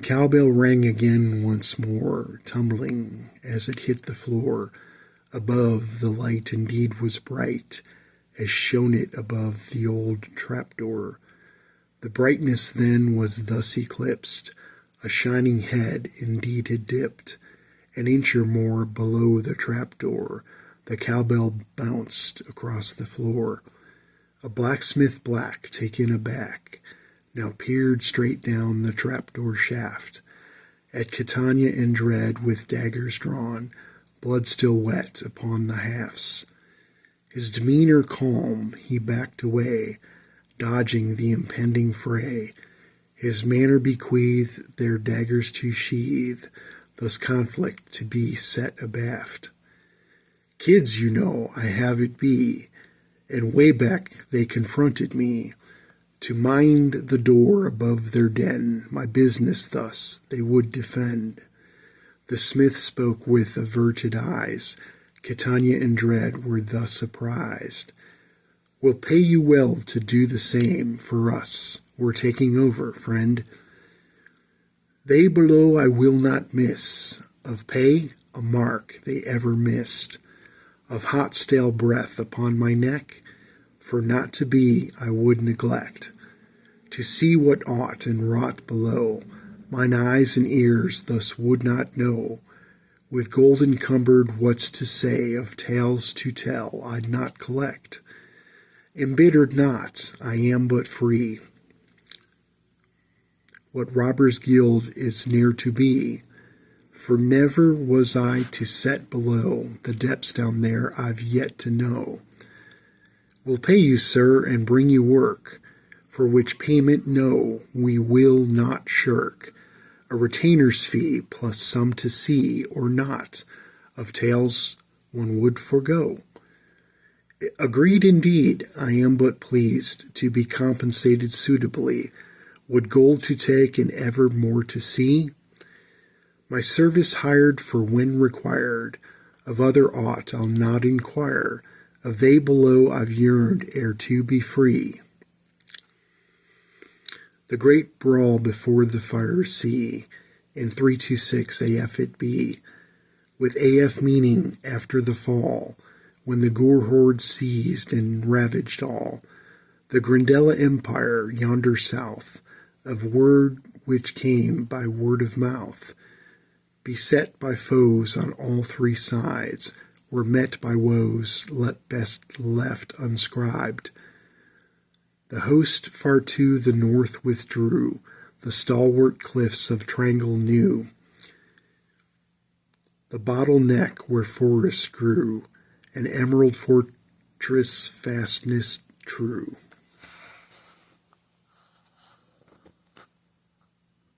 cowbell rang again once more, tumbling as it hit the floor. Above, the light indeed was bright, as shone it above the old trapdoor. The brightness then was thus eclipsed. A shining head indeed had dipped. An inch or more below the trapdoor, the cowbell bounced across the floor. A blacksmith black, taken aback, now peered straight down the trapdoor shaft, at Catania in dread with daggers drawn, blood still wet upon the hafts. His demeanor calm, he backed away, dodging the impending fray. His manner bequeathed their daggers to sheathe, thus conflict to be set abaft. Kids, you know, I have it be, and way back they confronted me, to mind the door above their den, my business thus they would defend. The smith spoke with averted eyes, Catania and dread were thus apprised. We'll pay you well to do the same for us, we're taking over, friend. They below I will not miss, of pay a mark they ever missed, of hot stale breath upon my neck, for not to be I would neglect, to see what ought and wrought below, mine eyes and ears thus would not know, with gold encumbered what's to say of tales to tell I'd not collect. Embittered not, I am but free. What robbers' guild is near to be, for never was I to set below the depths down there I've yet to know. We'll pay you, sir, and bring you work, for which payment, no, we will not shirk. A retainer's fee plus some to see or not of tales one would forego. Agreed indeed, I am but pleased to be compensated suitably. Would gold to take and ever more to see? My service hired for when required, of other aught I'll not inquire, of they below I've yearned ere to be free. The great brawl before the fire see, in 326 AF it be, with AF meaning after the fall, when the gore horde seized and ravaged all, the Grandella Empire yonder south, of word which came by word of mouth, beset by foes on all three sides, were met by woes best left unscribed. The host far to the north withdrew, the stalwart cliffs of Trangle knew, the bottle neck where forests grew, an emerald fortress fastness true.